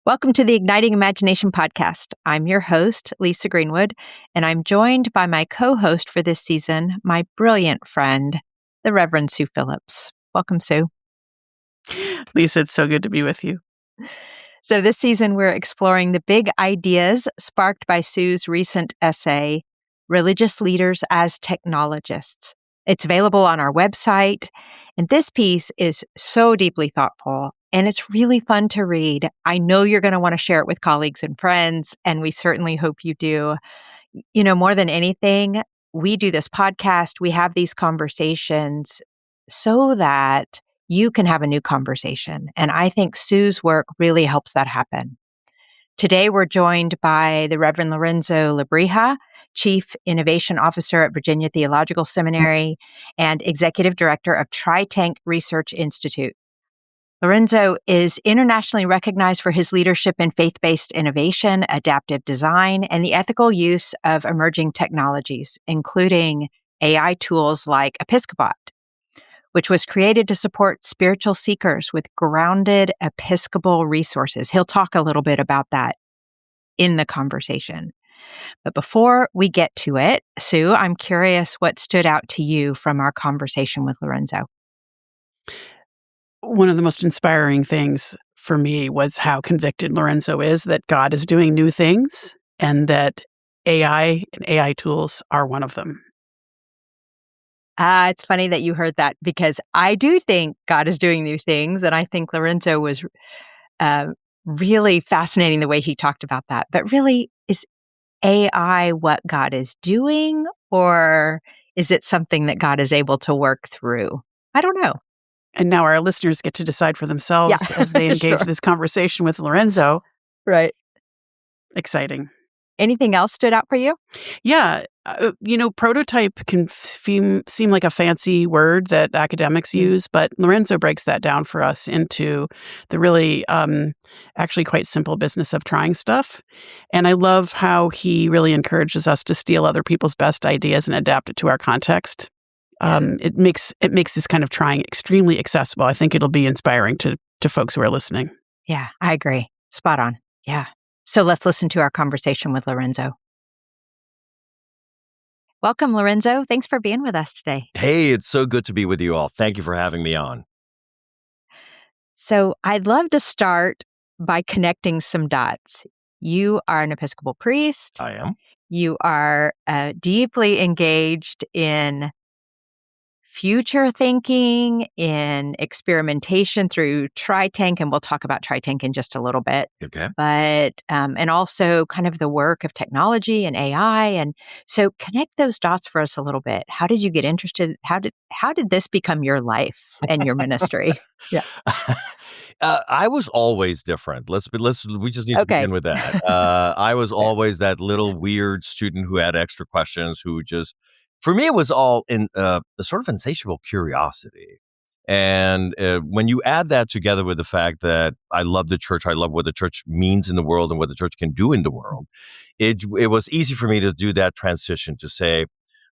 Welcome to the Igniting Imagination podcast. I'm your host, Lisa Greenwood, and I'm joined by my co-host for this season, my brilliant friend, the Reverend Sue Phillips. Welcome, Sue. Lisa, it's so good to be with you. So this season, we're exploring the big ideas sparked by Sue's recent essay, Religious Leaders as Technologists. It's available on our website, and this piece is so deeply thoughtful, and it's really fun to read. I know you're going to want to share it with colleagues and friends, and we certainly hope you do. You know, more than anything, we do this podcast, we have these conversations so that you can have a new conversation. And I think Sue's work really helps that happen. Today, we're joined by the Reverend Lorenzo Lebrija, Chief Innovation Officer at Virginia Theological Seminary and Executive Director of TryTank Research Institute. Lorenzo is internationally recognized for his leadership in faith-based innovation, adaptive design, and the ethical use of emerging technologies, including AI tools like Episcopot, which was created to support spiritual seekers with grounded Episcopal resources. He'll talk a little bit about that in the conversation. But before we get to it, Sue, I'm curious what stood out to you from our conversation with Lorenzo. One of the most inspiring things for me was how convicted Lorenzo is that God is doing new things and that AI and AI tools are one of them. It's funny that you heard that because I do think God is doing new things. And I think Lorenzo was really fascinating the way he talked about that. But really, is AI what God is doing, or is it something that God is able to work through? I don't know. And now our listeners get to decide for themselves as they engage Sure. this conversation with Lorenzo. Right. Exciting. Anything else stood out for you? Yeah. Prototype can seem like a fancy word that academics use, but Lorenzo breaks that down for us into the really actually quite simple business of trying stuff. And I love how he really encourages us to steal other people's best ideas and adapt it to our context. It makes this kind of trying extremely accessible. I think it'll be inspiring to folks who are listening. Yeah, I agree. Spot on. Yeah. So let's listen to our conversation with Lorenzo. Welcome, Lorenzo. Thanks for being with us today. Hey, it's so good to be with you all. Thank you for having me on. So I'd love to start by connecting some dots. You are an Episcopal priest. I am. You are deeply engaged in future thinking, in experimentation through TryTank, and we'll talk about TryTank in just a little bit. Okay. But and also kind of the work of technology and AI, and so connect those dots for us a little bit. How did you get interested? How did this become your life and your ministry? Yeah. I was always different. We just need to begin with that. I was always that little weird student who had extra questions, for me, it was all in a sort of insatiable curiosity. And when you add that together with the fact that I love the church, I love what the church means in the world and what the church can do in the world, it was easy for me to do that transition to say,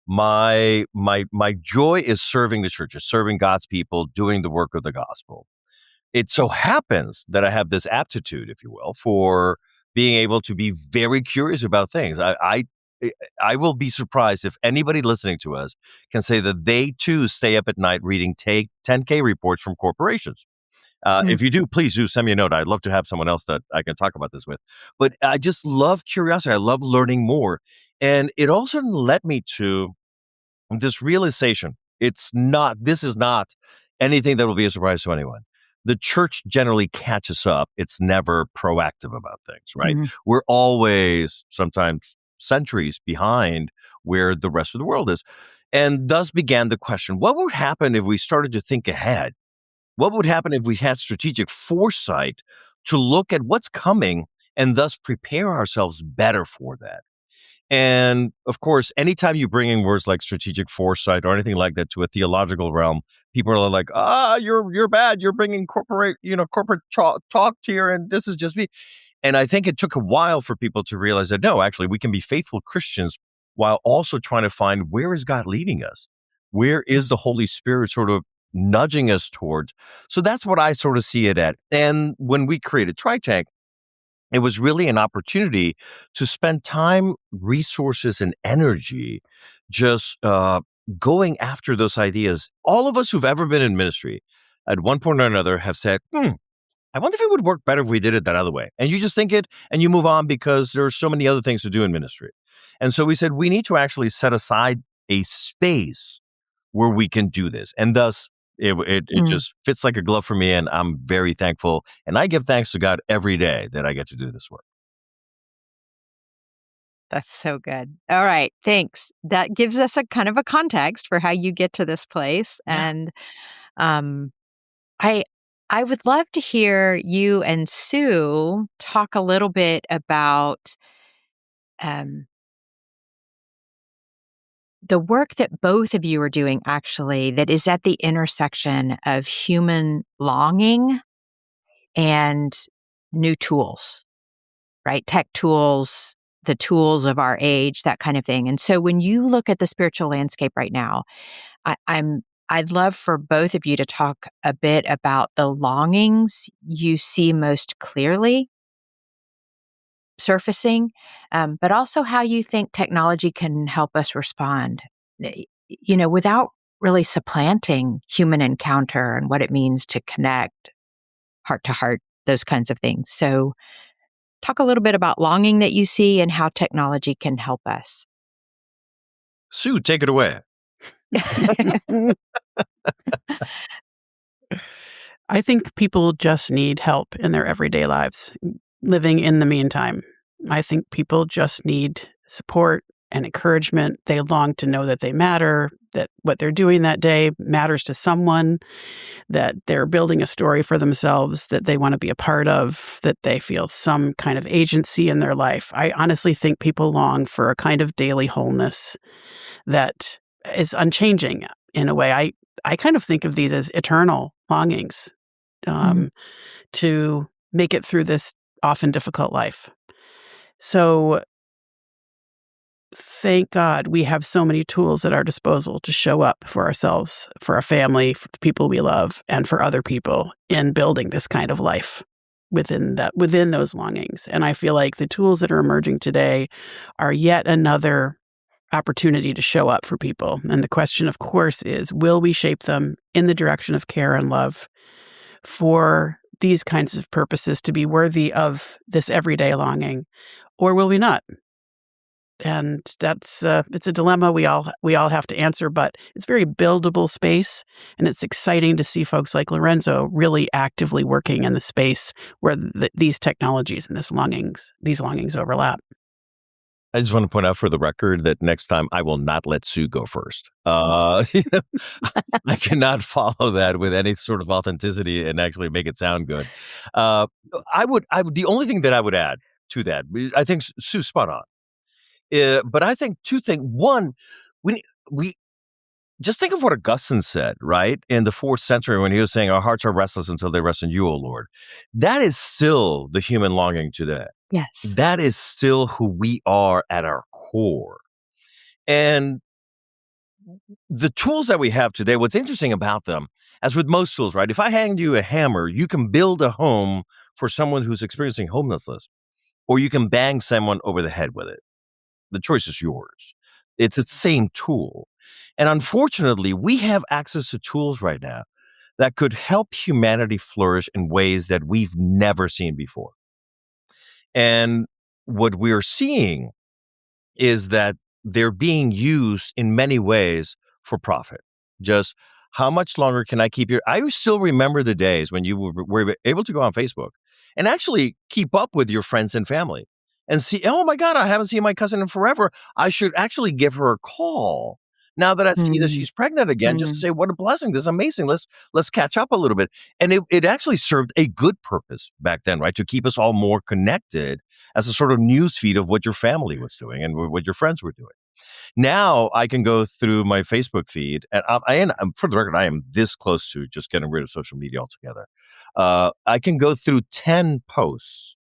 my joy is serving the church, is serving God's people, doing the work of the gospel. It so happens that I have this aptitude, if you will, for being able to be very curious about things. I will be surprised if anybody listening to us can say that they too stay up at night reading 10K reports from corporations. If you do, please do send me a note. I'd love to have someone else that I can talk about this with. But I just love curiosity. I love learning more. And it also led me to this realization. This is not anything that will be a surprise to anyone. The church generally catches up. It's never proactive about things, right? Mm-hmm. We're always sometimes centuries behind where the rest of the world is. And thus began the question, what would happen if we started to think ahead? What would happen if we had strategic foresight to look at what's coming and thus prepare ourselves better for that? And of course, anytime you bring in words like strategic foresight or anything like that to a theological realm, people are like, you're bad. You're bringing corporate talk here, and this is just me. And I think it took a while for people to realize that, no, actually, we can be faithful Christians while also trying to find, where is God leading us? Where is the Holy Spirit sort of nudging us towards? So that's what I sort of see it at. And when we created TryTank, it was really an opportunity to spend time, resources, and energy just going after those ideas. All of us who've ever been in ministry at one point or another have said, I wonder if it would work better if we did it that other way. And you just think it and you move on because there are so many other things to do in ministry. And so we said, we need to actually set aside a space where we can do this. And thus, it just fits like a glove for me. And I'm very thankful. And I give thanks to God every day that I get to do this work. That's so good. All right. Thanks. That gives us a kind of a context for how you get to this place. Yeah. And I would love to hear you and Sue talk a little bit about the work that both of you are doing, actually, that is at the intersection of human longing and new tools, right? Tech tools, the tools of our age, that kind of thing. And so when you look at the spiritual landscape right now, I'd love for both of you to talk a bit about the longings you see most clearly surfacing, but also how you think technology can help us respond, without really supplanting human encounter and what it means to connect heart to heart, those kinds of things. So talk a little bit about longing that you see and how technology can help us. Sue, take it away. I think people just need help in their everyday lives, living in the meantime. I think people just need support and encouragement. They long to know that they matter, that what they're doing that day matters to someone, that they're building a story for themselves that they want to be a part of, that they feel some kind of agency in their life. I honestly think people long for a kind of daily wholeness that is unchanging in a way. I kind of think of these as eternal longings to make it through this often difficult life. So thank God we have so many tools at our disposal to show up for ourselves, for our family, for the people we love, and for other people in building this kind of life within those longings. And I feel like the tools that are emerging today are yet another opportunity to show up for people. And the question, of course, is, will we shape them in the direction of care and love for these kinds of purposes to be worthy of this everyday longing, or will we not? And that's it's a dilemma we all have to answer, but it's very buildable space, and it's exciting to see folks like Lorenzo really actively working in the space where these technologies and these longings overlap. I just want to point out for the record that next time I will not let Sue go first. I cannot follow that with any sort of authenticity and actually make it sound good. The only thing that I would add to that, I think Sue's spot on. But I think two things. One, we just think of what Augustine said, right? In the 4th century when he was saying, our hearts are restless until they rest in you, O Lord. That is still the human longing today. Yes. That is still who we are at our core. And the tools that we have today, what's interesting about them, as with most tools, right? If I hand you a hammer, you can build a home for someone who's experiencing homelessness, or you can bang someone over the head with it. The choice is yours. It's the same tool. And unfortunately, we have access to tools right now that could help humanity flourish in ways that we've never seen before. And what we're seeing is that they're being used in many ways for profit. Just how much longer can I keep your... I still remember the days when you were able to go on Facebook and actually keep up with your friends and family and see, oh my God, I haven't seen my cousin in forever. I should actually give her a call now that I see that she's pregnant again, just to say, what a blessing. This is amazing. Let's catch up a little bit. And it actually served a good purpose back then, right? To keep us all more connected as a sort of news feed of what your family was doing and what your friends were doing. Now I can go through my Facebook feed, and for the record, I am this close to just getting rid of social media altogether. I can go through 10 posts,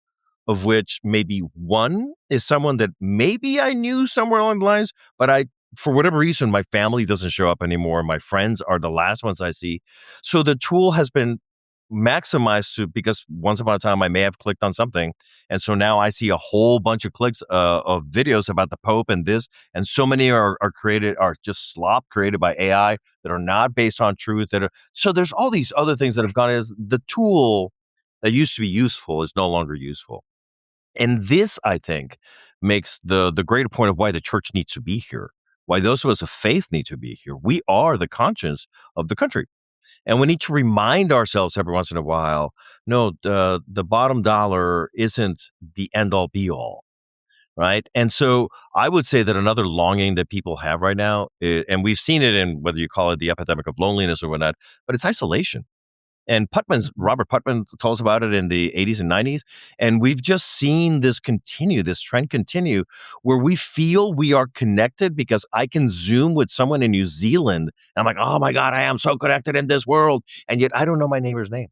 of which maybe one is someone that maybe I knew somewhere along the lines, but for whatever reason, my family doesn't show up anymore. My friends are the last ones I see. So the tool has been maximize because once upon a time I may have clicked on something, and so now I see a whole bunch of clicks of videos about the Pope and this, and so many are just slop created by AI that are not based on truth. So there's all these other things that have gone as the tool that used to be useful is no longer useful. And this, I think, makes the greater point of why the church needs to be here, why those of us of faith need to be here. We are the conscience of the country. And we need to remind ourselves every once in a while, no, the bottom dollar isn't the end all be all, right? And so I would say that another longing that people have right now, and we've seen it in whether you call it the epidemic of loneliness or whatnot, but it's isolation. And Robert Putnam told us about it in the 80s and 90s. And we've just seen this trend continue, where we feel we are connected because I can Zoom with someone in New Zealand. And I'm like, oh my God, I am so connected in this world. And yet I don't know my neighbor's name.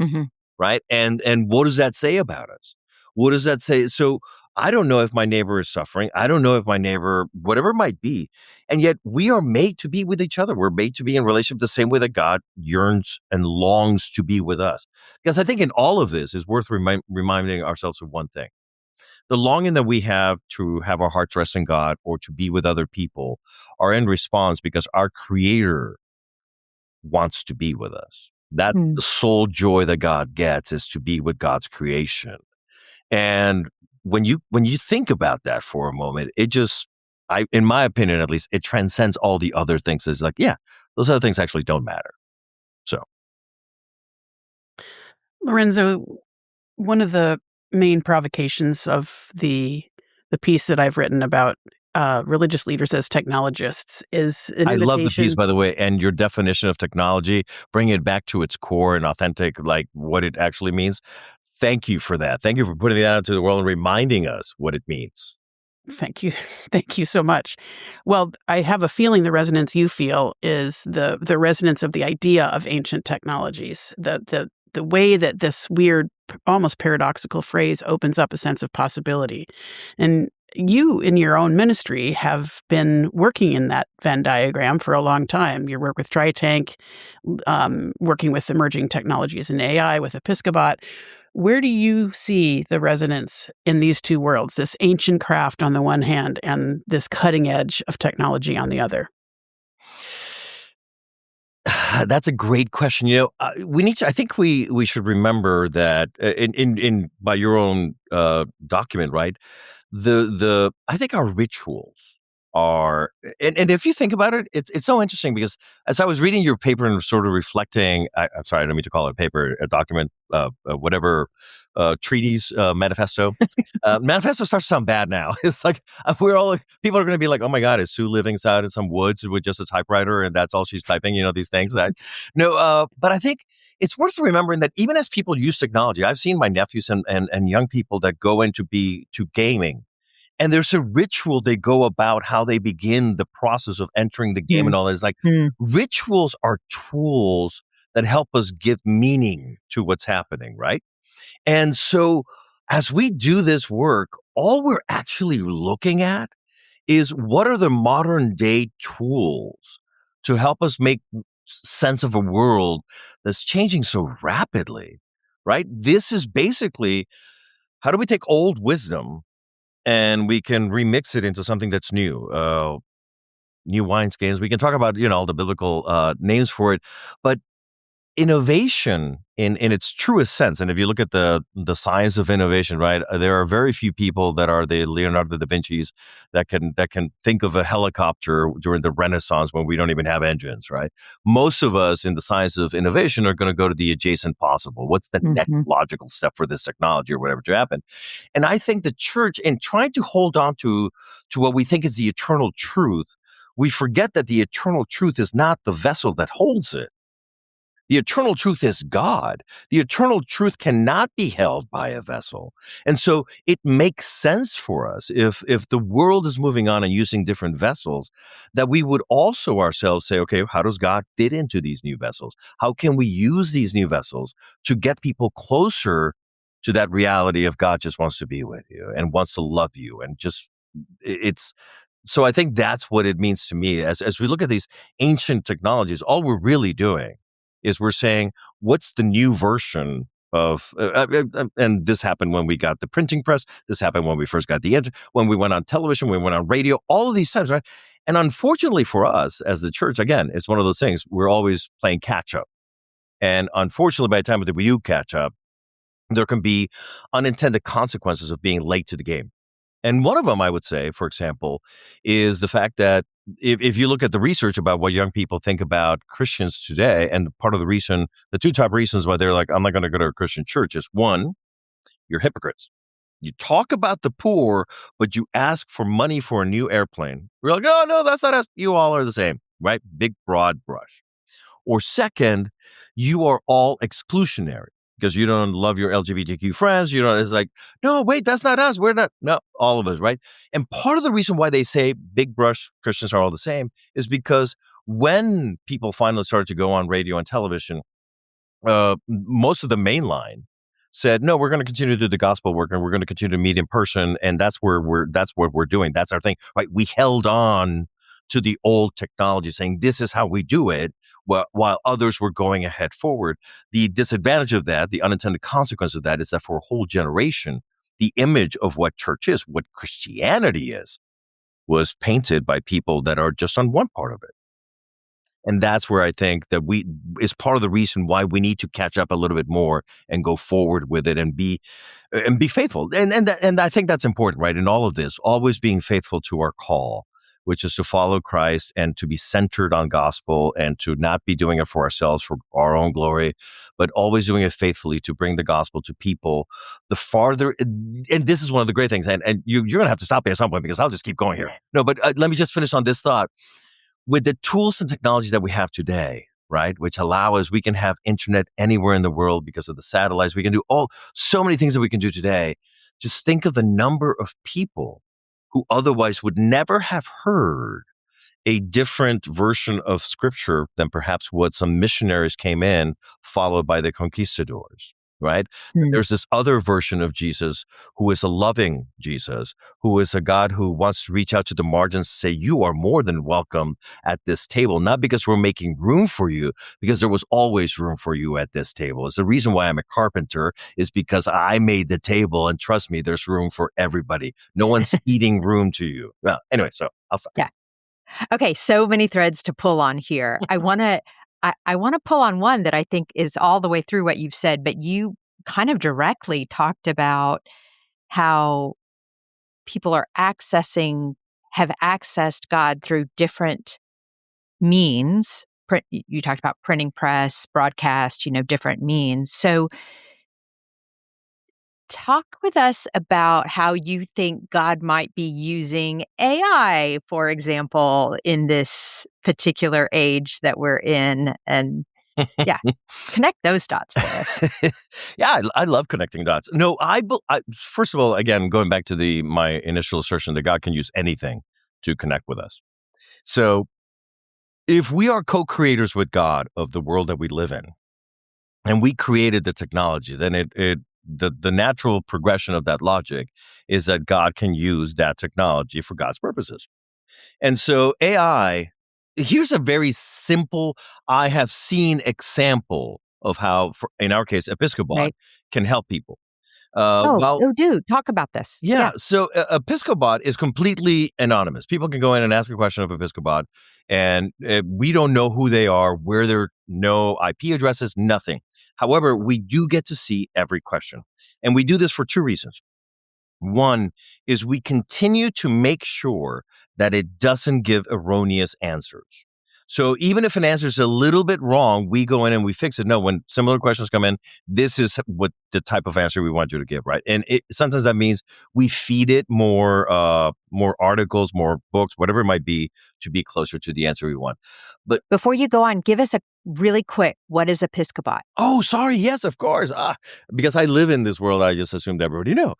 Mm-hmm. Right. And what does that say about us? What does that say? So I don't know if my neighbor is suffering. I don't know if my neighbor, whatever it might be. And yet we are made to be with each other. We're made to be in relationship the same way that God yearns and longs to be with us. Because I think in all of this is worth reminding ourselves of one thing. The longing that we have to have our hearts rest in God or to be with other people are in response because our Creator wants to be with us. That's the sole joy that God gets, is to be with God's creation. And when you think about that for a moment, it just, in my opinion at least, it transcends all the other things. It's like, yeah, those other things actually don't matter. So, Lorenzo, one of the main provocations of the piece that I've written about religious leaders as technologists is an invitation. I love the piece, by the way, and your definition of technology, bring it back to its core and authentic, like what it actually means. Thank you for that. Thank you for putting that out into the world and reminding us what it means. Thank you. Thank you so much. Well, I have a feeling the resonance you feel is the resonance of the idea of ancient technologies, the way that this weird, almost paradoxical phrase opens up a sense of possibility. And you, in your own ministry, have been working in that Venn diagram for a long time. Your work with TryTank, working with emerging technologies in AI with Episcopot. Where do you see the resonance in these two worlds, this ancient craft on the one hand and this cutting edge of technology on the other? That's a great question. We need to. I think we should remember that in by your own document, right? I think our rituals are, and if you think about it, it's so interesting because as I was reading your paper and sort of reflecting, I'm sorry, I don't mean to call it a paper, a document, whatever, treatise, manifesto. Manifesto starts to sound bad now. It's like people are going to be like, oh my God, is Sue living out in some woods with just a typewriter and that's all she's typing? These things. But I think it's worth remembering that even as people use technology, I've seen my nephews and young people that go into gaming. And there's a ritual they go about how they begin the process of entering the game and all that. It's like rituals are tools that help us give meaning to what's happening, right? And so as we do this work, all we're actually looking at is what are the modern day tools to help us make sense of a world that's changing so rapidly, right? This is basically, how do we take old wisdom and we can remix it into something that's new, new wineskins. We can talk about, all the biblical names for it, but innovation in its truest sense. And if you look at the science of innovation, right, there are very few people that are the Leonardo da Vinci's that can think of a helicopter during the Renaissance when we don't even have engines, right? Most of us in the science of innovation are going to go to the adjacent possible. What's the next logical step for this technology or whatever to happen? And I think the church, in trying to hold on to what we think is the eternal truth, we forget that the eternal truth is not the vessel that holds it. The eternal truth is God. The eternal truth cannot be held by a vessel. And so it makes sense for us if the world is moving on and using different vessels, that we would also ourselves say, okay, how does God fit into these new vessels? How can we use these new vessels to get people closer to that reality of God just wants to be with you and wants to love you and just so I think that's what it means to me as we look at these ancient technologies. All we're really doing is we're saying, what's the new version of, and this happened when we got the printing press. This happened when we first got the internet, when we went on television, when we went on radio, all of these times, right? And unfortunately for us as the church, again, it's one of those things, we're always playing catch up. And unfortunately, by the time that we do catch up, there can be unintended consequences of being late to the game. And one of them, I would say, for example, is the fact that if you look at the research about what young people think about Christians today, and part of the reason, the two top reasons why they're like, I'm not going to go to a Christian church is, one, you're hypocrites. You talk about the poor, but you ask for money for a new airplane. We're like, oh, no, that's not us. You all are the same, right? Big, broad brush. Or second, you are all exclusionary because you don't love your LGBTQ friends. You know, it's like, no, wait, that's not us. We're not. No, all of us, right? And part of the reason why they say big brush Christians are all the same is because when people finally started to go on radio and television, most of the mainline said, no, we're going to continue to do the gospel work and we're going to continue to meet in person. And that's what we're doing. That's our thing, right? We held on to the old technology saying, this is how we do it, while others were going ahead forward. The disadvantage of that, the unintended consequence of that, is that for a whole generation, the image of what church is, what Christianity is, was painted by people that are just on one part of it. And that's where I think that is part of the reason why we need to catch up a little bit more and go forward with it and be faithful. And I think that's important, right? In all of this, always being faithful to our call, which is to follow Christ and to be centered on gospel and to not be doing it for ourselves, for our own glory, but always doing it faithfully to bring the gospel to people. The farther, and this is one of the great things, and you're going to have to stop me at some point because I'll just keep going here. No, but let me just finish on this thought. With the tools and technologies that we have today, right, which allow us, we can have internet anywhere in the world because of the satellites. We can do so many things that we can do today. Just think of the number of people who otherwise would never have heard a different version of scripture than perhaps what some missionaries came in, followed by the conquistadors, right? Mm. There's this other version of Jesus who is a loving Jesus, who is a God who wants to reach out to the margins and say, you are more than welcome at this table, not because we're making room for you, because there was always room for you at this table. It's the reason why I'm a carpenter is because I made the table, and trust me, there's room for everybody. No one's eating room to you. Well, anyway, so I'll stop. Yeah. Okay, so many threads to pull on here. I want to pull on one that I think is all the way through what you've said, but you kind of directly talked about how people have accessed God through different means. You talked about printing press, broadcast, different means. So talk with us about how you think God might be using AI, for example, in this particular age that we're in. And yeah, connect those dots for us. Yeah, I love connecting dots. No, I first of all, again, going back to my initial assertion that God can use anything to connect with us. So if we are co-creators with God of the world that we live in, and we created the technology, then the natural progression of that logic is that God can use that technology for God's purposes. And so AI, here's a very simple, I have seen example of how, in our case, Episcopot can help people. Do talk about this. Yeah. So Episcopot is completely anonymous. People can go in and ask a question of Episcopot, and we don't know who they are, where they're, no IP addresses, nothing. However, we do get to see every question. And we do this for two reasons. One is we continue to make sure that it doesn't give erroneous answers. So even if an answer is a little bit wrong, we go in and we fix it. No, when similar questions come in, this is what the type of answer we want you to give, right? And sometimes that means we feed it more articles, more books, whatever it might be, to be closer to the answer we want. But before you go on, give us a really quick, what is Episcopot? Oh, sorry. Yes, of course. Because I live in this world, I just assumed everybody knew.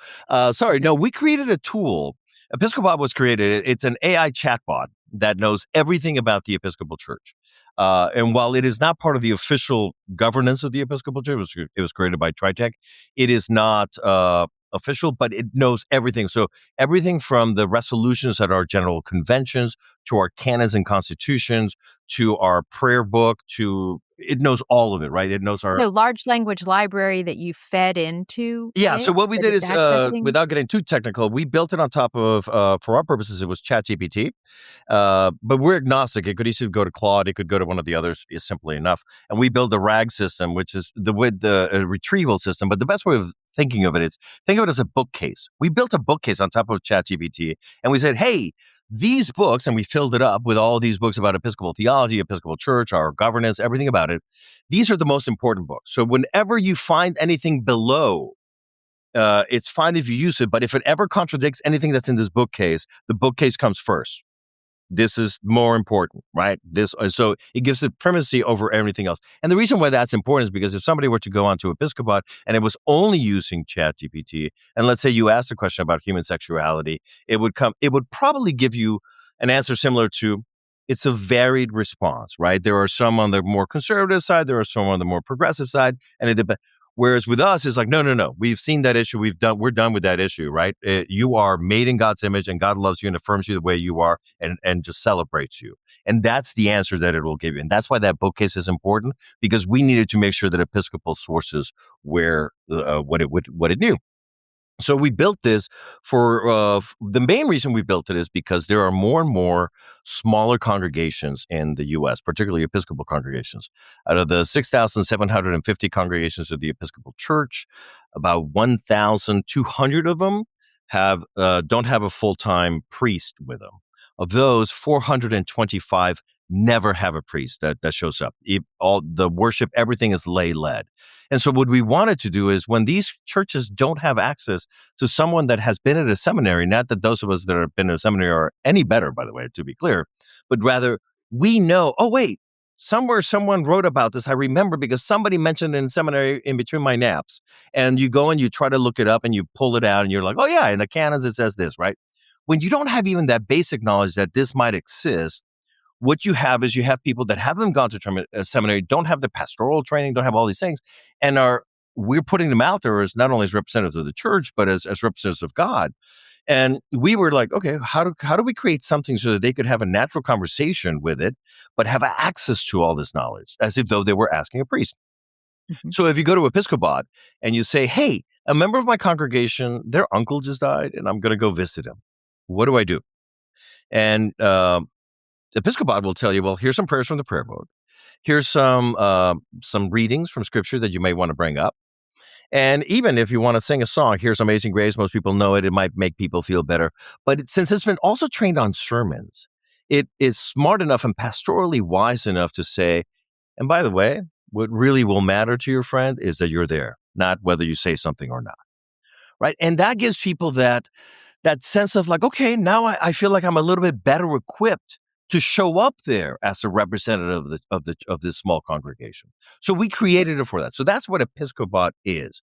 Sorry. No, we created a tool. Episcopot was created. It's an AI chatbot that knows everything about the Episcopal Church. And while it is not part of the official governance of the Episcopal Church, it was created by TryTank, it is not official, but it knows everything. So everything from the resolutions at our general conventions to our canons and constitutions to our prayer book, it knows all of it, right? It knows our large language library that you fed into Yeah, it, so what we that did it's is, accessing? without getting too technical, we built it on top of, for our purposes, it was ChatGPT. But we're agnostic. It could easily go to Claude. It could go to one of the others, is simply enough. And we build the RAG system, which is the retrieval system. But the best way of thinking of it is, think of it as a bookcase. We built a bookcase on top of ChatGPT, and we said, hey, these books, and we filled it up with all these books about Episcopal theology, Episcopal Church, our governance, everything about it. These are the most important books. So whenever you find anything below, it's fine if you use it, but if it ever contradicts anything that's in this bookcase, the bookcase comes first. This is more important, right? So it gives it primacy over everything else. And the reason why that's important is because if somebody were to go onto Episcopot and it was only using ChatGPT, and let's say you asked a question about human sexuality, it would probably give you an answer similar to, it's a varied response, right? There are some on the more conservative side, there are some on the more progressive side, and it depends. Whereas with us, it's like, no. We've seen that issue. We're done with that issue, right? You are made in God's image, and God loves you and affirms you the way you are, and just celebrates you. And that's the answer that it will give you. And that's why that bookcase is important, because we needed to make sure that Episcopal sources were what it knew. So we built this for the main reason we built it is because there are more and more smaller congregations in the U.S., particularly Episcopal congregations. Out of the 6,750 congregations of the Episcopal Church, about 1,200 of them don't have a full-time priest with them. Of those, 425 never have a priest that shows up. All the worship, everything is lay-led. And so what we wanted to do is, when these churches don't have access to someone that has been at a seminary, not that those of us that have been at a seminary are any better, by the way, to be clear, but rather we know, oh, wait, somewhere someone wrote about this. I remember because somebody mentioned it in seminary in between my naps. And you go and you try to look it up and you pull it out and you're like, oh, yeah, in the canons it says this, right? When you don't have even that basic knowledge that this might exist, what you have is you have people that haven't gone to seminary, don't have the pastoral training, don't have all these things, and we're putting them out there as not only as representatives of the church, but as representatives of God. And we were like, okay, how do we create something so that they could have a natural conversation with it, but have access to all this knowledge, as if though they were asking a priest. Mm-hmm. So if you go to Episcopot and you say, hey, a member of my congregation, their uncle just died, and I'm going to go visit him. What do I do? And Episcopot will tell you, well, here's some prayers from the prayer book. Here's some readings from scripture that you may want to bring up. And even if you want to sing a song, here's Amazing Grace. Most people know it. It might make people feel better. But since it's been also trained on sermons, it is smart enough and pastorally wise enough to say, and by the way, what really will matter to your friend is that you're there, not whether you say something or not. Right? And that gives people that sense of like, okay, now I feel like I'm a little bit better equipped to show up there as a representative of this small congregation. So we created it for that. So that's what Episcopot is.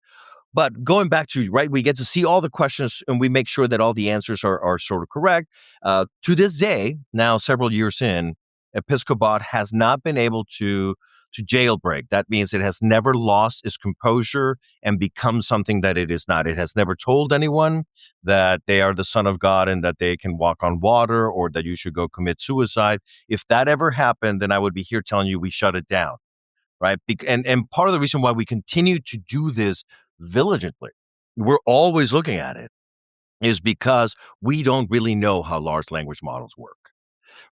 But going back to, right, we get to see all the questions and we make sure that all the answers are sort of correct. To this day, now several years in, Episcopot has not been able to jailbreak. That means it has never lost its composure and become something that it is not. It has never told anyone that they are the Son of God and that they can walk on water or that you should go commit suicide. If that ever happened, then I would be here telling you we shut it down, right? And part of the reason why we continue to do this diligently, we're always looking at it, is because we don't really know how large language models work.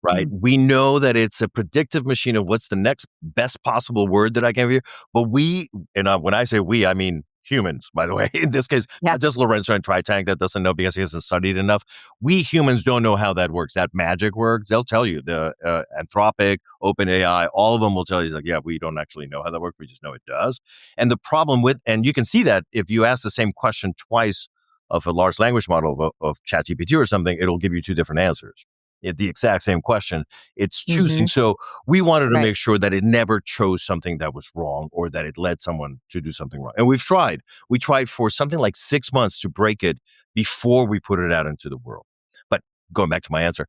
Right. Mm-hmm. We know that it's a predictive machine of what's the next best possible word that I can hear. But when I say we, I mean humans, by the way, in this case, not just Lorenzo and TryTank that doesn't know because he hasn't studied enough. We humans don't know how that works. That magic works. They'll tell you, the Anthropic, OpenAI, all of them will tell you, like, yeah, we don't actually know how that works. We just know it does. And the problem and you can see that if you ask the same question twice of a large language model of ChatGPT or something, it'll give you two different answers. The exact same question, it's choosing. Mm-hmm. So we wanted to make sure that it never chose something that was wrong or that it led someone to do something wrong. And we've tried. We tried for something like 6 months to break it before we put it out into the world. But going back to my answer,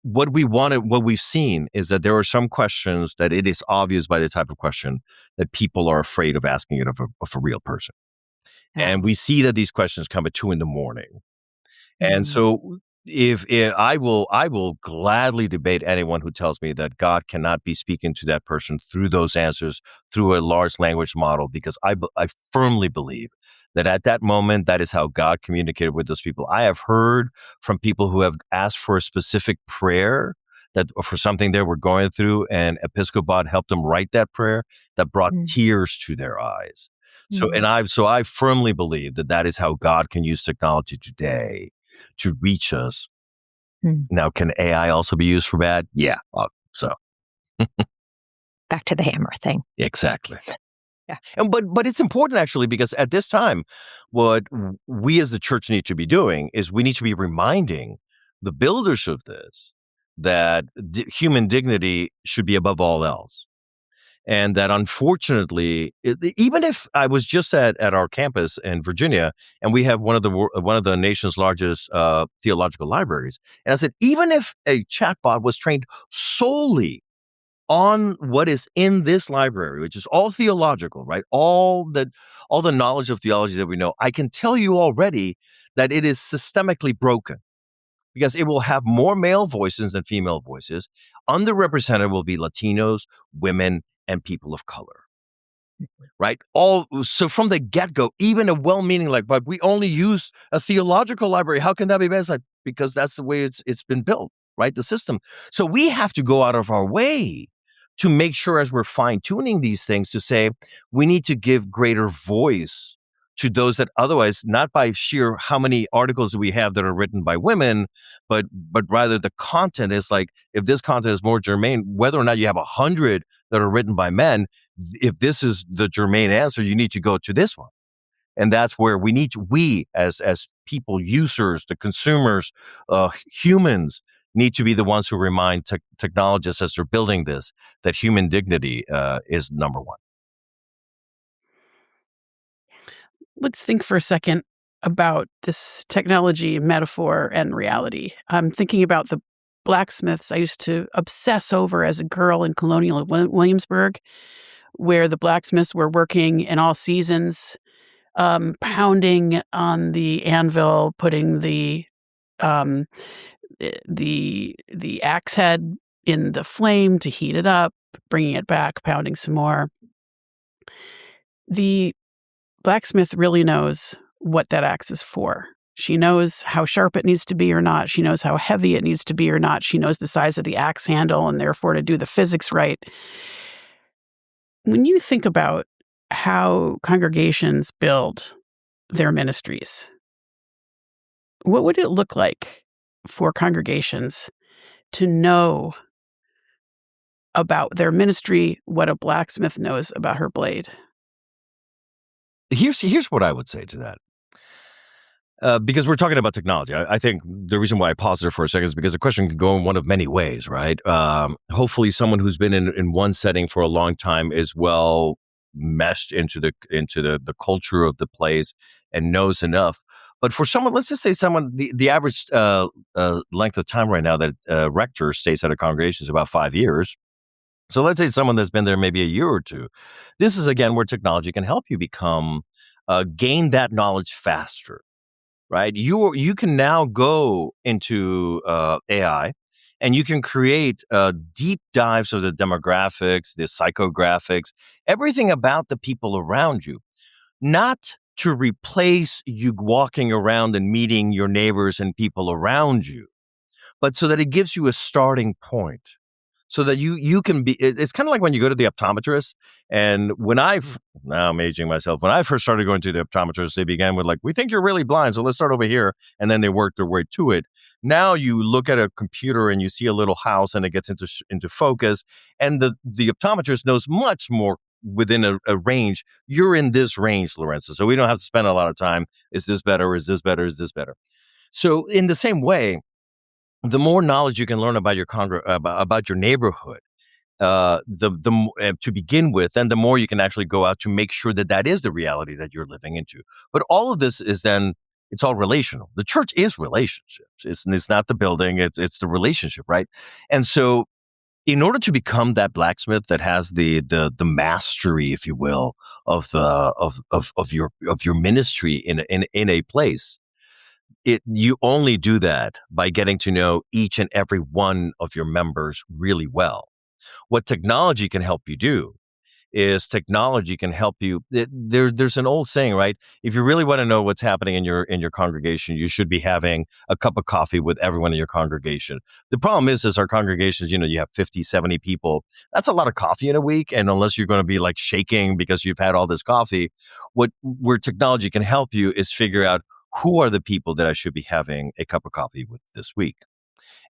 what we've seen is that there are some questions that it is obvious by the type of question that people are afraid of asking it of a real person. Yeah. And we see that these questions come at 2 a.m. And so if I will gladly debate anyone who tells me that God cannot be speaking to that person through those answers through a large language model, because I firmly believe that at that moment, that is how God communicated with those people. I have heard from people who have asked for a specific prayer that for something they were going through, and Episcopot helped them write that prayer that brought tears to their eyes. So, I firmly believe that that is how God can use technology today to reach us. Now, can AI also be used for bad? Yeah. So back to the hammer thing. Exactly. Yeah. And but it's important actually, because at this time, what we as the church need to be doing is we need to be reminding the builders of this that human dignity should be above all else. And that unfortunately, even if I was just at our campus in Virginia, and we have one of the nation's largest theological libraries, and I said, even if a chatbot was trained solely on what is in this library, which is all theological, right? All the knowledge of theology that we know, I can tell you already that it is systemically broken, because it will have more male voices than female voices. Underrepresented will be Latinos, women, and people of color, right? So from the get-go, even a well-meaning but we only use a theological library. How can that be bad? It's like, because that's the way it's been built, right? The system. So we have to go out of our way to make sure, as we're fine-tuning these things, to say we need to give greater voice to those that otherwise, not by sheer how many articles do we have that are written by women, but rather the content is like, if this content is more germane, whether or not you have 100 that are written by men, if this is the germane answer, you need to go to this one. And that's where we as people, users, the consumers, humans, need to be the ones who remind technologists as they're building this, that human dignity is number one. Let's think for a second about this technology, metaphor, and reality. I'm thinking about the blacksmiths I used to obsess over as a girl in colonial Williamsburg, where the blacksmiths were working in all seasons, pounding on the anvil, putting the axe head in the flame to heat it up, bringing it back, pounding some more. The blacksmith really knows what that axe is for. She knows how sharp it needs to be or not. She knows how heavy it needs to be or not. She knows the size of the axe handle, and therefore to do the physics right. When you think about how congregations build their ministries, what would it look like for congregations to know about their ministry what a blacksmith knows about her blade? Here's what I would say to that. Because we're talking about technology. I think the reason why I paused there for a second is because the question can go in one of many ways, right? Hopefully someone who's been in one setting for a long time is well meshed into the culture of the place and knows enough. But for someone, let's just say the average length of time right now that rector stays at a congregation is about 5 years. So let's say someone that's been there maybe a year or two. This is, again, where technology can help you gain that knowledge faster, right? You can now go into AI and you can create deep dives of the demographics, the psychographics, everything about the people around you, not to replace you walking around and meeting your neighbors and people around you, but so that it gives you a starting point. So that you can be, it's kind of like when you go to the optometrist. And now I'm aging myself, when I first started going to the optometrist, they began with we think you're really blind, so let's start over here. And then they work their way to it. Now you look at a computer and you see a little house and it gets into focus. And the optometrist knows much more within a range. You're in this range, Lorenzo. So we don't have to spend a lot of time. Is this better? Is this better? Is this better? So in the same way, the more knowledge you can learn about your about your neighborhood, to begin with, and the more you can actually go out to make sure that is the reality that you're living into. But all of this is then, it's all relational. The church is relationships. It's not the building. It's the relationship, right? And so, in order to become that blacksmith that has the mastery, if you will, of your ministry in a place, you only do that by getting to know each and every one of your members really well. What technology can help you do is technology can help you. There's an old saying, right? If you really want to know what's happening in your congregation, you should be having a cup of coffee with everyone in your congregation. The problem is our congregations, you have 50, 70 people. That's a lot of coffee in a week. And unless you're going to be like shaking because you've had all this coffee, where technology can help you is figure out who are the people that I should be having a cup of coffee with this week.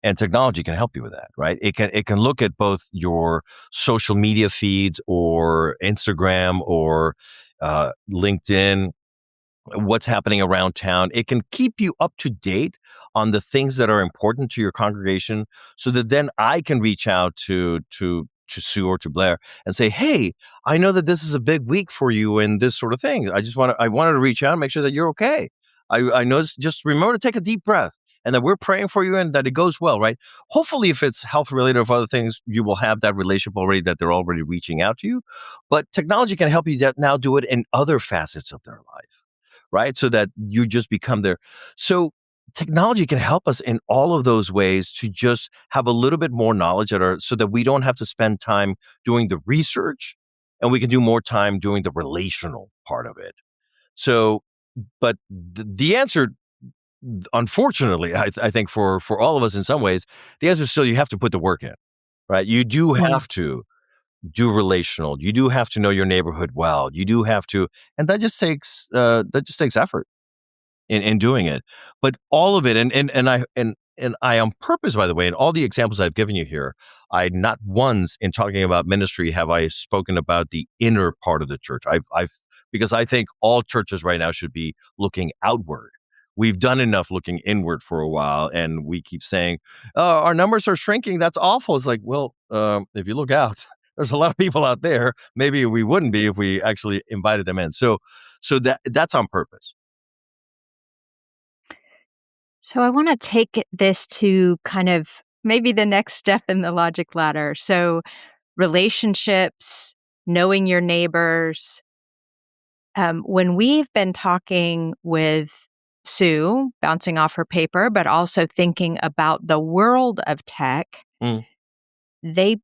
And technology can help you with that, right? It can look at both your social media feeds or Instagram or LinkedIn, what's happening around town. It can keep you up to date on the things that are important to your congregation, so that then I can reach out to Sue or to Blair and say, hey, I know that this is a big week for you and this sort of thing. I wanted to reach out and make sure that you're okay. I know, just remember to take a deep breath, and that we're praying for you and that it goes well, right? Hopefully, if it's health related or other things, you will have that relationship already, that they're already reaching out to you. But technology can help you now do it in other facets of their life, right? So that you just become there. So technology can help us in all of those ways to just have a little bit more knowledge so that we don't have to spend time doing the research, and we can do more time doing the relational part of it. So, but the answer, unfortunately, I think for all of us in some ways, the answer is still you have to put the work in, right? You do have to do relational. You do have to know your neighborhood well. You do have to, and that just takes effort in doing it. But all of it, and I on purpose, by the way, in all the examples I've given you here, I not once in talking about ministry have I spoken about the inner part of the church. Because I think all churches right now should be looking outward. We've done enough looking inward for a while, and we keep saying, "Oh, our numbers are shrinking. That's awful." It's like, well, if you look out, there's a lot of people out there. Maybe we wouldn't be if we actually invited them in. So that's on purpose. So I want to take this to kind of maybe the next step in the logic ladder. So relationships, knowing your neighbors. When we've been talking with Sue, bouncing off her paper, but also thinking about the world of tech, they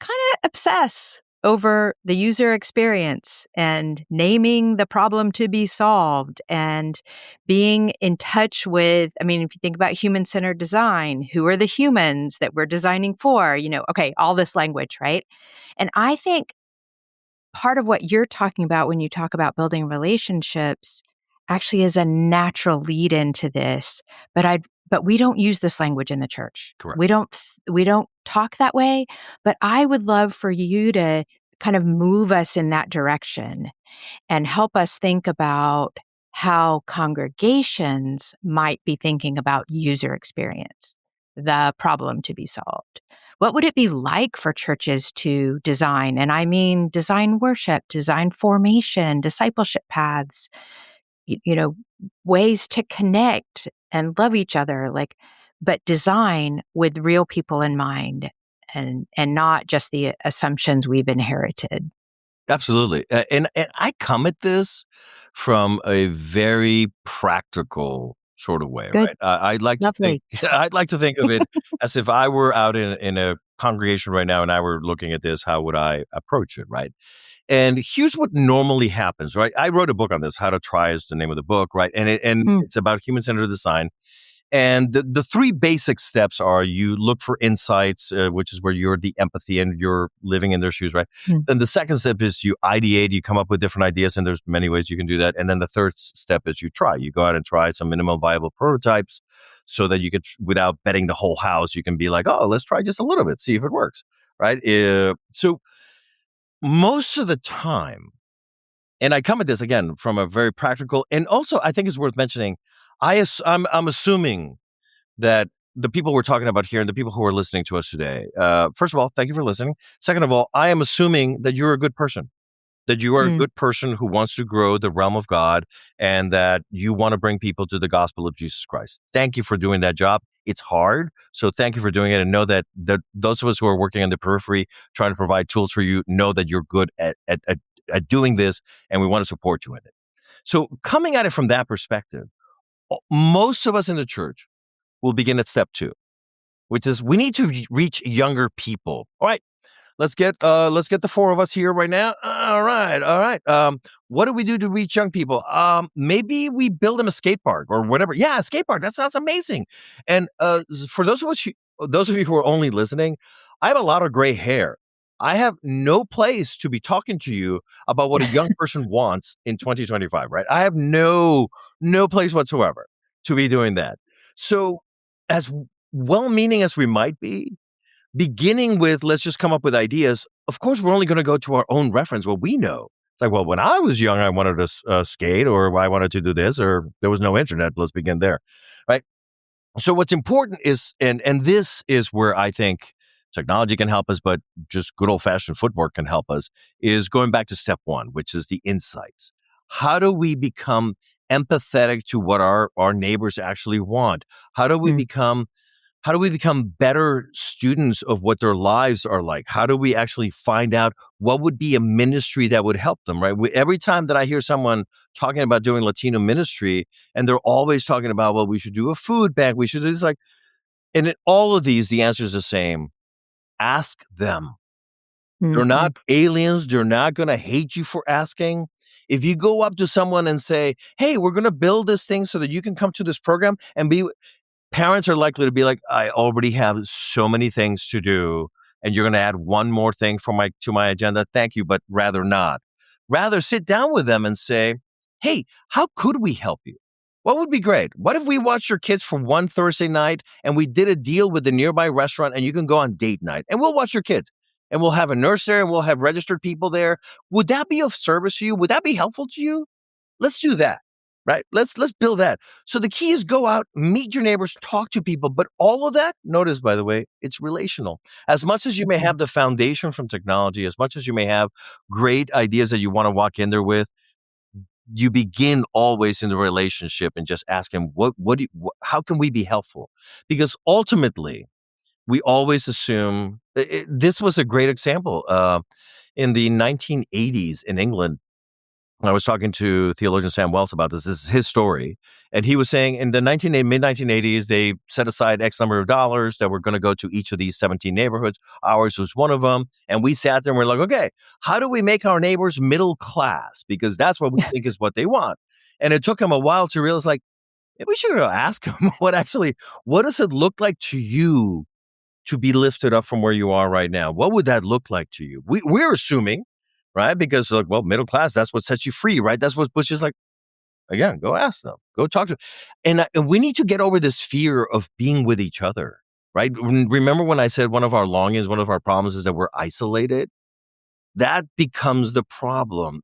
kind of obsess over the user experience and naming the problem to be solved and being in touch with, if you think about human-centered design, who are the humans that we're designing for? Okay, all this language, right? And I think part of what you're talking about when you talk about building relationships actually is a natural lead into this, but we don't use this language in the church. Correct. We don't talk that way, but I would love for you to kind of move us in that direction and help us think about how congregations might be thinking about user experience, the problem to be solved. What would it be like for churches to design? And I mean, design worship, design formation, discipleship paths, ways to connect and love each other, but design with real people in mind and not just the assumptions we've inherited. Absolutely. And I come at this from a very practical sort of way, Good. right? I'd like to think of it as if I were out in a congregation right now and I were looking at this, how would I approach it, right? And here's what normally happens, right? I wrote a book on this, How to Try is the name of the book, right? And it's about human-centered design. And the three basic steps are you look for insights, which is where you're the empathy and you're living in their shoes, right? Then the second step is you ideate, you come up with different ideas, and there's many ways you can do that. And then the third step is you try. You go out and try some minimum viable prototypes so that you can, without betting the whole house, you can be like, oh, let's try just a little bit, see if it works, right? So most of the time, and I come at this again from a very practical, and also I think it's worth mentioning, I'm assuming that the people we're talking about here and the people who are listening to us today, first of all, thank you for listening. Second of all, I am assuming that you're a good person, that you are a good person who wants to grow the realm of God and that you want to bring people to the gospel of Jesus Christ. Thank you for doing that job. It's hard. So thank you for doing it, and know that those of us who are working on the periphery, trying to provide tools for you, know that you're good at doing this, and we want to support you in it. So coming at it from that perspective, most of us in the church will begin at step 2, which is we need to reach younger people. All right. Let's get the 4 of us here right now. All right. What do we do to reach young people? Maybe we build them a skate park or whatever. Yeah, a skate park. That sounds amazing. And for those of you who are only listening, I have a lot of gray hair. I have no place to be talking to you about what a young person wants in 2025, right? I have no place whatsoever to be doing that. So as well-meaning as we might be, beginning with, let's just come up with ideas. Of course, we're only going to go to our own reference, what we know. It's like, well, when I was young, I wanted to skate, or I wanted to do this, or there was no internet. Let's begin there, right? So what's important is, and this is where I think technology can help us, but just good old-fashioned footwork can help us, is going back to step 1, which is the insights. How do we become empathetic to what our neighbors actually want? How do we become better students of what their lives are like? How do we actually find out what would be a ministry that would help them, right? Every time that I hear someone talking about doing Latino ministry, and they're always talking about, well, we should do a food bank, we should do this, like, and in all of these, the answer is the same. Ask them. They're not aliens. They're not going to hate you for asking. If you go up to someone and say, hey, we're going to build this thing so that you can come to this program and be... Parents are likely to be like, I already have so many things to do, and you're going to add one more thing to my agenda. Thank you, but rather not. Rather sit down with them and say, hey, how could we help you? What would be great? What if we watched your kids for one Thursday night and we did a deal with the nearby restaurant and you can go on date night and we'll watch your kids and we'll have a nurse there and we'll have registered people there. Would that be of service to you? Would that be helpful to you? Let's do that. Right? Let's build that. So the key is go out, meet your neighbors, talk to people. But all of that, notice, by the way, it's relational. As much as you may have the foundation from technology, as much as you may have great ideas that you want to walk in there with, you begin always in the relationship and just ask him, how can we be helpful? Because ultimately, we always assume, this was a great example. In the 1980s in England, I was talking to theologian Sam Wells about this. This is his story. And he was saying in the mid-1980s, they set aside X number of dollars that were going to go to each of these 17 neighborhoods. Ours was one of them. And we sat there and we're like, okay, how do we make our neighbors middle class? Because that's what we think is what they want. And it took him a while to realize, like, maybe we should go ask him what does it look like to you to be lifted up from where you are right now? What would that look like to you? We're assuming, right? Because, like, well, middle class, that's what sets you free, right? That's what Bush is like. Again, go ask them. Go talk to them. And we need to get over this fear of being with each other, right? Remember when I said one of our longings, one of our problems is that we're isolated? That becomes the problem.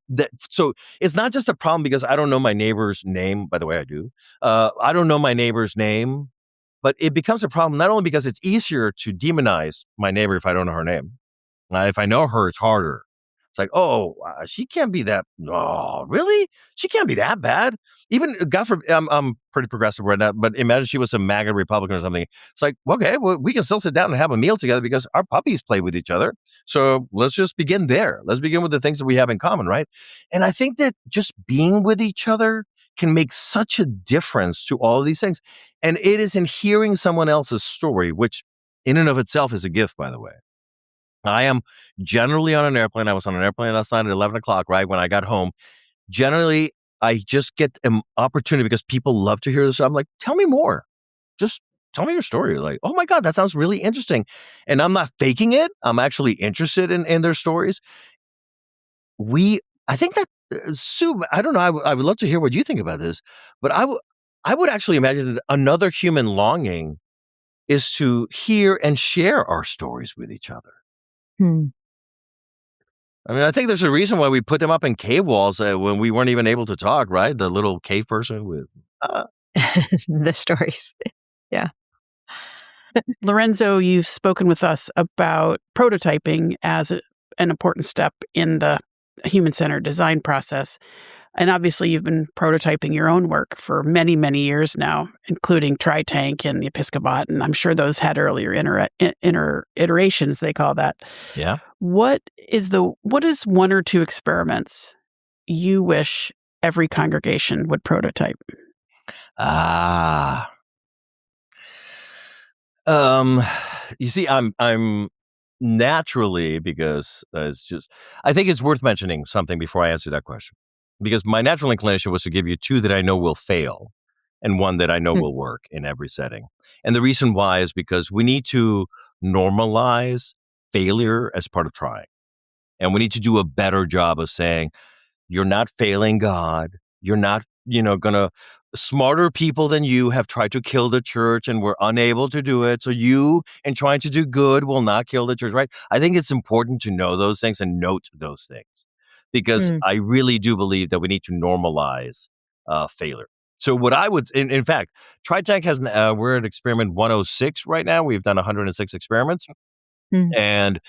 So it's not just a problem because I don't know my neighbor's name. By the way, I do. I don't know my neighbor's name. But it becomes a problem not only because it's easier to demonize my neighbor if I don't know her name. If I know her, it's harder. It's like, oh, she can't be that. Oh, really? She can't be that bad. Even, God forbid, I'm pretty progressive right now, but imagine she was a MAGA Republican or something. It's like, okay, well, we can still sit down and have a meal together because our puppies play with each other. So let's just begin there. Let's begin with the things that we have in common, right? And I think that just being with each other can make such a difference to all of these things. And it is in hearing someone else's story, which in and of itself is a gift, by the way. I am generally on an airplane. I was on an airplane last night at 11 o'clock, right? When I got home, generally, I just get an opportunity because people love to hear this. I'm like, tell me more. Just tell me your story. Like, oh my God, that sounds really interesting. And I'm not faking it. I'm actually interested in their stories. I think that, Sue, I don't know. I would love to hear what you think about this, but I would actually imagine that another human longing is to hear and share our stories with each other. I mean, I think there's a reason why we put them up in cave walls when we weren't even able to talk, right? The little cave person with the stories. Yeah. Lorenzo, you've spoken with us about prototyping as an important step in the human-centered design process. And obviously, you've been prototyping your own work for many, many years now, including TryTank and the Episcopot. And I'm sure those had earlier iterations, they call that. Yeah. What is one or two experiments you wish every congregation would prototype? Ah. You see, I'm naturally, because it's just, I think it's worth mentioning something before I answer that question, because my natural inclination was to give you two that I know will fail and one that I know will work in every setting. And the reason why is because we need to normalize failure as part of trying. And we need to do a better job of saying, you're not failing God. You're not, gonna, smarter people than you have tried to kill the church and were unable to do it. So you, in trying to do good, will not kill the church, right? I think it's important to know those things and note those things, because I really do believe that we need to normalize failure. So what I would, in fact, TryTank has, we're at experiment 106 right now. We've done 106 experiments. And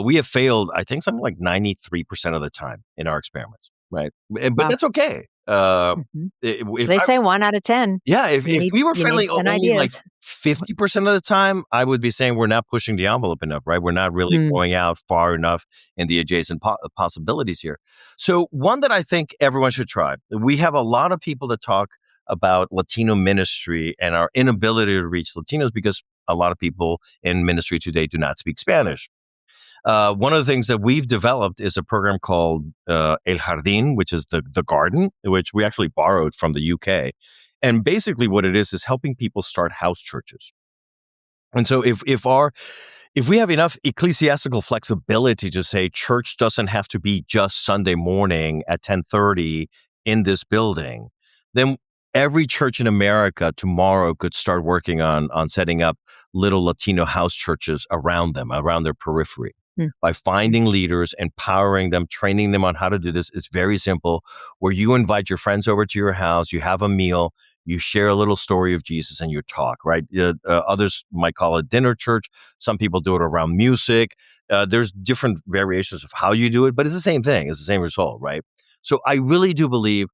we have failed, I think, something like 93% of the time in our experiments, right? But that's okay. They say 1 out of 10. Yeah, if we were failing only like ideas. 50% of the time, I would be saying we're not pushing the envelope enough, right? We're not really going out far enough in the adjacent possibilities here. So one that I think everyone should try, we have a lot of people that talk about Latino ministry and our inability to reach Latinos because a lot of people in ministry today do not speak Spanish. One of the things that we've developed is a program called El Jardín, which is the garden, which we actually borrowed from the UK. And basically what it is helping people start house churches. And so if we have enough ecclesiastical flexibility to say church doesn't have to be just Sunday morning at 10:30 in this building, then every church in America tomorrow could start working on setting up little Latino house churches around them, around their periphery. By finding leaders, empowering them, training them on how to do this. It's very simple, where you invite your friends over to your house, you have a meal, you share a little story of Jesus, and you talk, right? Others might call it dinner church. Some people do it around music. There's different variations of how you do it, but it's the same thing. It's the same result, right? So I really do believe,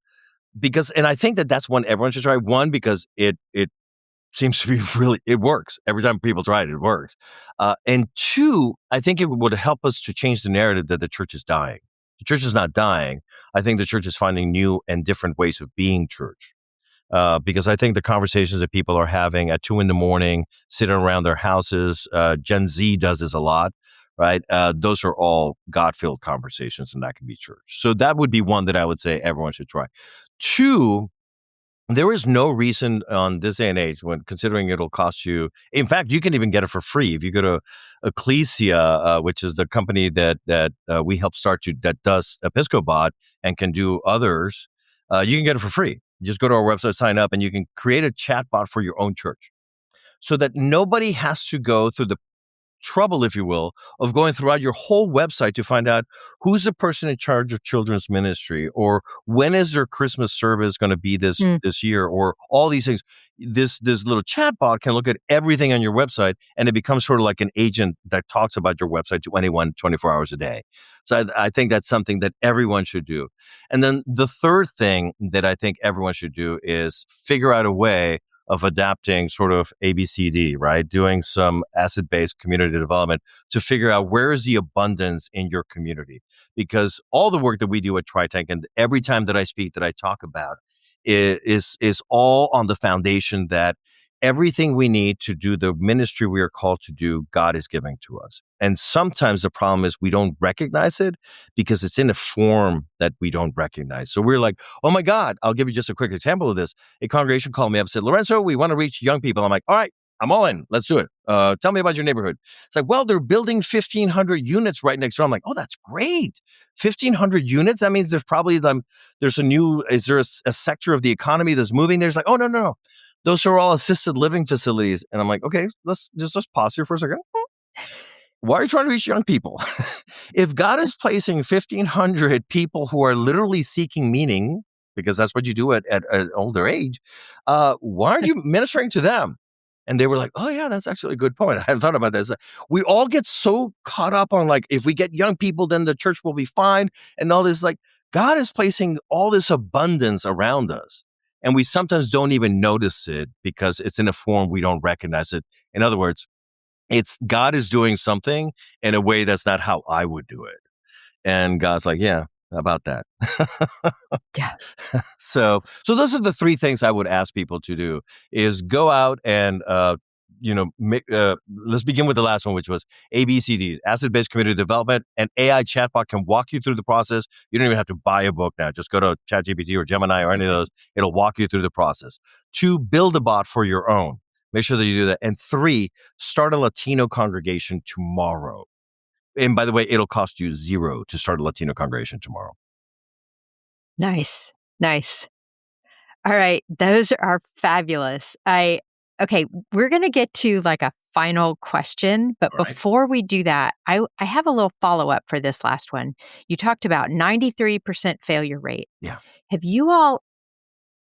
and I think that that's one everyone should try. One, because it seems to be it works. Every time people try it, it works. And two, I think it would help us to change the narrative that the church is dying. The church is not dying. I think the church is finding new and different ways of being church. Because I think the conversations that people are having at 2 a.m, sitting around their houses, Gen Z does this a lot, right? Those are all God-filled conversations, and that can be church. So that would be one that I would say everyone should try. Two, there is no reason on this day and age, when considering it'll cost you. In fact, you can even get it for free if you go to Ecclesia, which is the company that we helped start that does Episcopot and can do others. You can get it for free. Just go to our website, sign up, and you can create a chatbot for your own church, so that nobody has to go through the trouble, if you will, of going throughout your whole website to find out who's the person in charge of children's ministry, or when is their Christmas service going to be this year, or all these things. This little chatbot can look at everything on your website, and it becomes sort of like an agent that talks about your website to anyone 24 hours a day. So I think that's something that everyone should do. And then the third thing that I think everyone should do is figure out a way of adapting sort of ABCD, right? Doing some asset-based community development to figure out where is the abundance in your community. Because all the work that we do at TryTank, and every time that I speak, that I talk about, is all on the foundation that everything we need to do the ministry we are called to do, God is giving to us. And sometimes the problem is we don't recognize it because it's in a form that we don't recognize. So we're like, oh my God, I'll give you just a quick example of this. A congregation called me up and said, Lorenzo, we want to reach young people. I'm like, all right, I'm all in. Let's do it. Tell me about your neighborhood. It's like, well, they're building 1,500 units right next door. I'm like, oh, that's great. 1,500 units? That means there's probably, is there a sector of the economy that's moving? There's like, oh, no. Those are all assisted living facilities. And I'm like, okay, let's pause here for a second. Why are you trying to reach young people? If God is placing 1,500 people who are literally seeking meaning, because that's what you do at an older age, why aren't you ministering to them? And they were like, oh yeah, that's actually a good point. I hadn't thought about this. We all get so caught up on like, if we get young people, then the church will be fine. And all this, like, God is placing all this abundance around us. And we sometimes don't even notice it because it's in a form we don't recognize it. In other words, it's God is doing something in a way that's not how I would do it. And God's like, yeah, about that. Yeah. So those are the three things I would ask people to do: is go out and let's begin with the last one, which was ABCD, asset-based community development. An AI chatbot can walk you through the process. You don't even have to buy a book now. Just go to ChatGPT or Gemini or any of those. It'll walk you through the process. 2, build a bot for your own. Make sure that you do that. And 3, start a Latino congregation tomorrow. And by the way, it'll cost you $0 to start a Latino congregation tomorrow. Nice. All right. Those are fabulous. Okay, we're going to get to like a final question, but before we do that, I have a little follow-up for this last one. You talked about 93% failure rate. Yeah.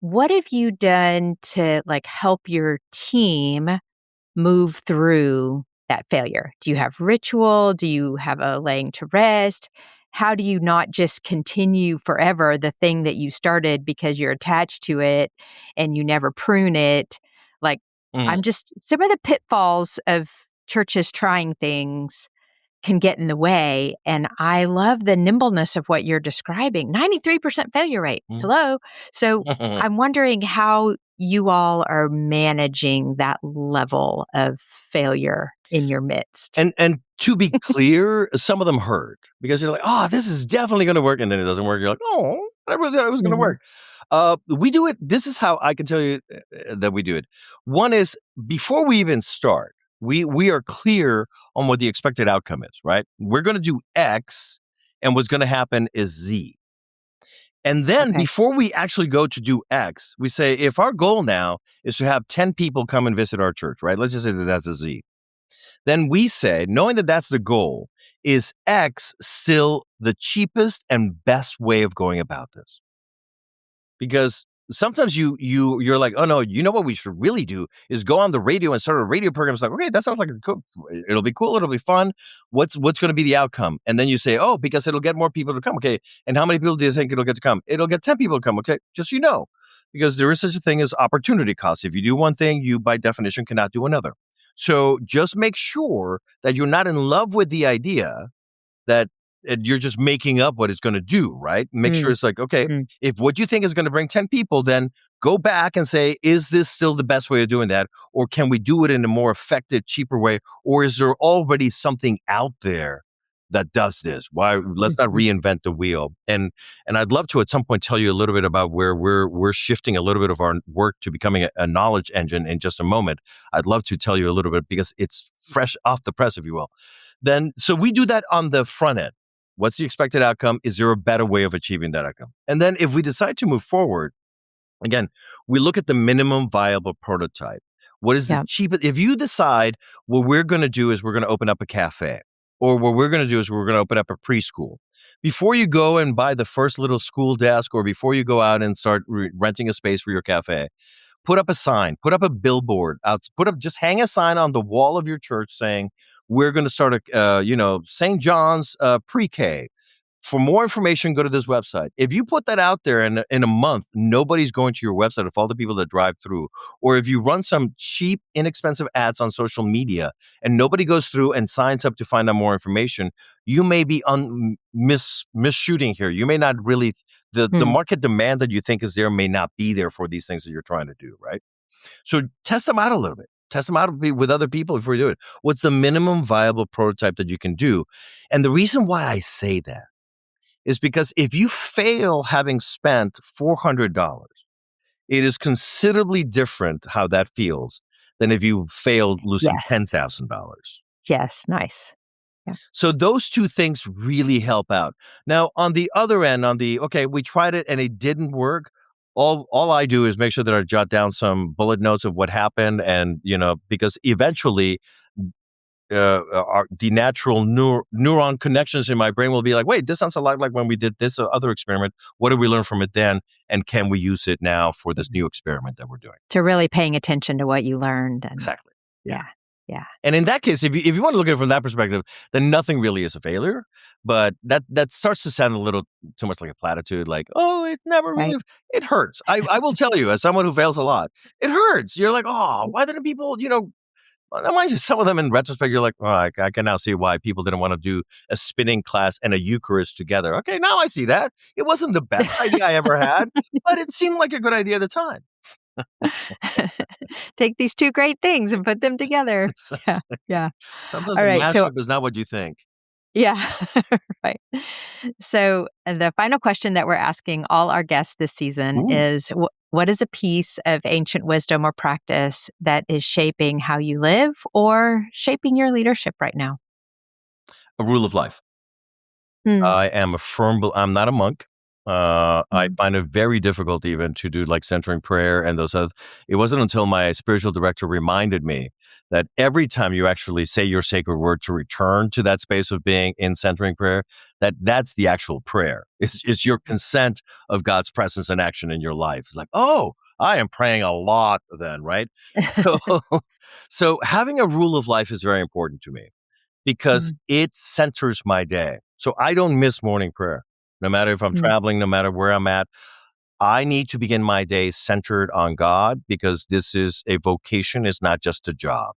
What have you done to like help your team move through that failure? Do you have ritual? Do you have a laying to rest? How do you not just continue forever the thing that you started because you're attached to it and you never prune it? Like, some of the pitfalls of churches trying things can get in the way. And I love the nimbleness of what you're describing. 93% failure rate. Hello. So I'm wondering how you all are managing that level of failure in your midst. And to be clear, some of them hurt because you're like, oh, this is definitely going to work. And then it doesn't work. You're like, oh, I really thought it was going to work. We do it. This is how I can tell you that we do it. One is before we even start, we are clear on what the expected outcome is, right? We're going to do X and what's going to happen is Z. And then before we actually go to do X, we say, if our goal now is to have 10 people come and visit our church, right? Let's just say that that's a Z. Then we say, knowing that that's the goal, is X still the cheapest and best way of going about this? Because sometimes you're like, oh no, you know what we should really do is go on the radio and start a radio program. It's like, okay, that sounds like it'll be cool, it'll be fun. What's going to be the outcome? And then you say, oh, because it'll get more people to come. Okay, and how many people do you think it'll get to come? It'll get 10 people to come. Okay, just so you know, because there is such a thing as opportunity cost. If you do one thing, you by definition cannot do another. So just make sure that you're not in love with the idea that you're just making up what it's going to do, right? Make sure it's like, okay, if what you think is going to bring 10 people, then go back and say, is this still the best way of doing that? Or can we do it in a more effective, cheaper way? Or is there already something out there that does this? Why? Let's not reinvent the wheel. And I'd love to at some point tell you a little bit about where we're shifting a little bit of our work to becoming a knowledge engine in just a moment. I'd love to tell you a little bit because it's fresh off the press, if you will. Then, so we do that on the front end. What's the expected outcome? Is there a better way of achieving that outcome? And then if we decide to move forward, again, we look at the minimum viable prototype. What is the cheapest? If you decide what we're going to do is we're going to open up a cafe, or what we're going to do is we're going to open up a preschool. Before you go and buy the first little school desk, or before you go out and start renting a space for your cafe, put up a sign, put up a billboard, just hang a sign on the wall of your church saying, we're going to start St. John's pre-K. For more information, go to this website. If you put that out there in a month, nobody's going to your website of all the people that drive through. Or if you run some cheap, inexpensive ads on social media and nobody goes through and signs up to find out more information, you may be misshooting here. You may not really, the market demand that you think is there may not be there for these things that you're trying to do, right? So test them out a little bit. Test them out with other people before you do it. What's the minimum viable prototype that you can do? And the reason why I say that is because if you fail having spent $400, it is considerably different how that feels than if you failed losing $10,000. Yes, nice. Yeah. So those two things really help out. Now, on the other end, we tried it and it didn't work. All I do is make sure that I jot down some bullet notes of what happened, and because eventually the natural neuron connections in my brain will be like, wait, this sounds a lot like when we did this other experiment. What did we learn from it then? And can we use it now for this new experiment that we're doing? So really paying attention to what you learned. Exactly. Yeah. And in that case, if you want to look at it from that perspective, then nothing really is a failure. But that starts to sound a little too much like a platitude, like, oh, it never really, it hurts. I will tell you, as someone who fails a lot, it hurts. You're like, oh, why didn't people, Mind you, some of them in retrospect, you're like, I can now see why people didn't want to do a spinning class and a Eucharist together. Okay, now I see that. It wasn't the best idea I ever had, but it seemed like a good idea at the time. Take these two great things and put them together. Yeah. Sometimes All the right, matchup is not what you think. Yeah, right. So the final question that we're asking all our guests this season is, what is a piece of ancient wisdom or practice that is shaping how you live or shaping your leadership right now? A rule of life. I am I'm not a monk. I find it very difficult even to do like centering prayer and those other. It wasn't until my spiritual director reminded me that every time you actually say your sacred word to return to that space of being in centering prayer, that's the actual prayer. It's your consent of God's presence and action in your life. It's like, oh, I am praying a lot then, right? So having a rule of life is very important to me because it centers my day. So I don't miss morning prayer. No matter if I'm traveling, no matter where I'm at, I need to begin my day centered on God because this is a vocation, it's not just a job.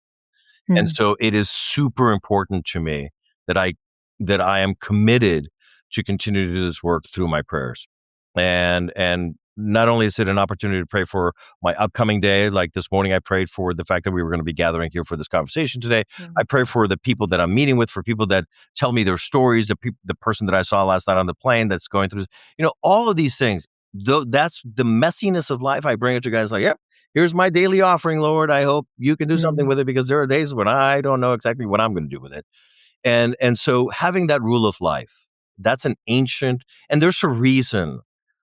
And so it is super important to me that I am committed to continue to do this work through my prayers. And not only is it an opportunity to pray for my upcoming day, like this morning I prayed for the fact that we were going to be gathering here for this conversation today. I pray for the people that I'm meeting with, for people that tell me their stories, the person that I saw last night on the plane that's going through, all of these things. That's the messiness of life. I bring it to guys like, yep, here's my daily offering, Lord. I hope you can do something with it because there are days when I don't know exactly what I'm going to do with it. And so having that rule of life, that's an ancient, and there's a reason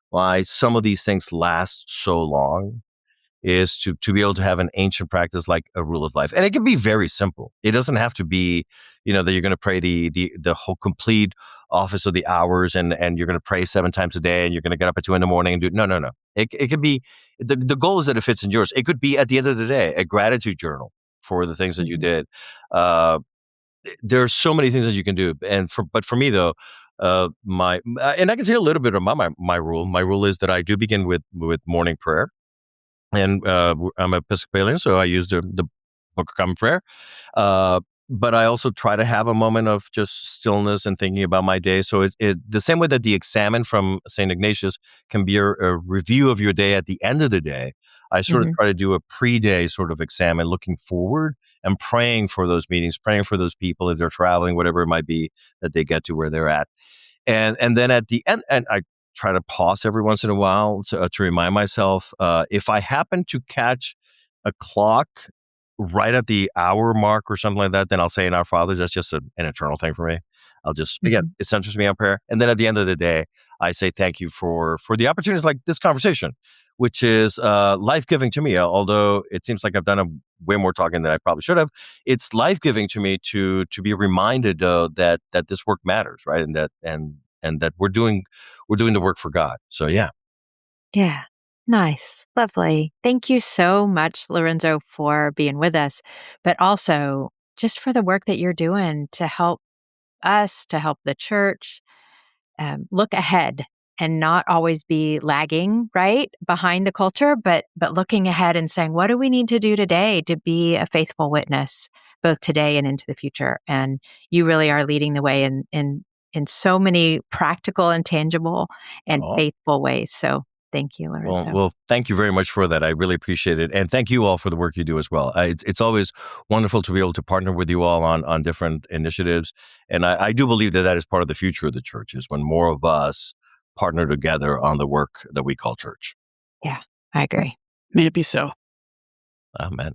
why some of these things last so long is to be able to have an ancient practice like a rule of life. And it can be very simple. It doesn't have to be, that you're going to pray the whole complete office of the hours and you're going to pray 7 times a day and you're going to get up at 2 a.m. and do it. No. It could be, the goal is that it fits in yours. It could be at the end of the day, a gratitude journal for the things that you did. There are so many things that you can do. But for me though, and I can tell you a little bit about my rule. My rule is that I do begin with morning prayer. And I'm Episcopalian, so I use the Book of Common Prayer. But I also try to have a moment of just stillness and thinking about my day. So it the same way that the examen from St. Ignatius can be a review of your day at the end of the day, I sort of try to do a pre-day sort of examen, looking forward and praying for those meetings, praying for those people if they're traveling, whatever it might be, that they get to where they're at. And then at the end, and I try to pause every once in a while to remind myself, if I happen to catch a clock right at the hour mark or something like that, then I'll say in Our Fathers. That's just an eternal thing for me. I'll just, again, it centers me on prayer. And then at the end of the day, I say thank you for the opportunities like this conversation, which is life-giving to me. Although it seems like I've done way more talking than I probably should have, it's life-giving to me to be reminded that this work matters, right? And that we're doing the work for God. So yeah. Yeah. Nice. Lovely. Thank you so much, Lorenzo, for being with us, but also just for the work that you're doing to help us, to help the church look ahead and not always be lagging, right, behind the culture, but looking ahead and saying, what do we need to do today to be a faithful witness, both today and into the future? And you really are leading the way in so many practical and tangible and faithful ways. So thank you, Lorenzo. Well, thank you very much for that. I really appreciate it. And thank you all for the work you do as well. It's always wonderful to be able to partner with you all on different initiatives. And I do believe that is part of the future of the church, is when more of us partner together on the work that we call church. Yeah, I agree. May it be so. Amen.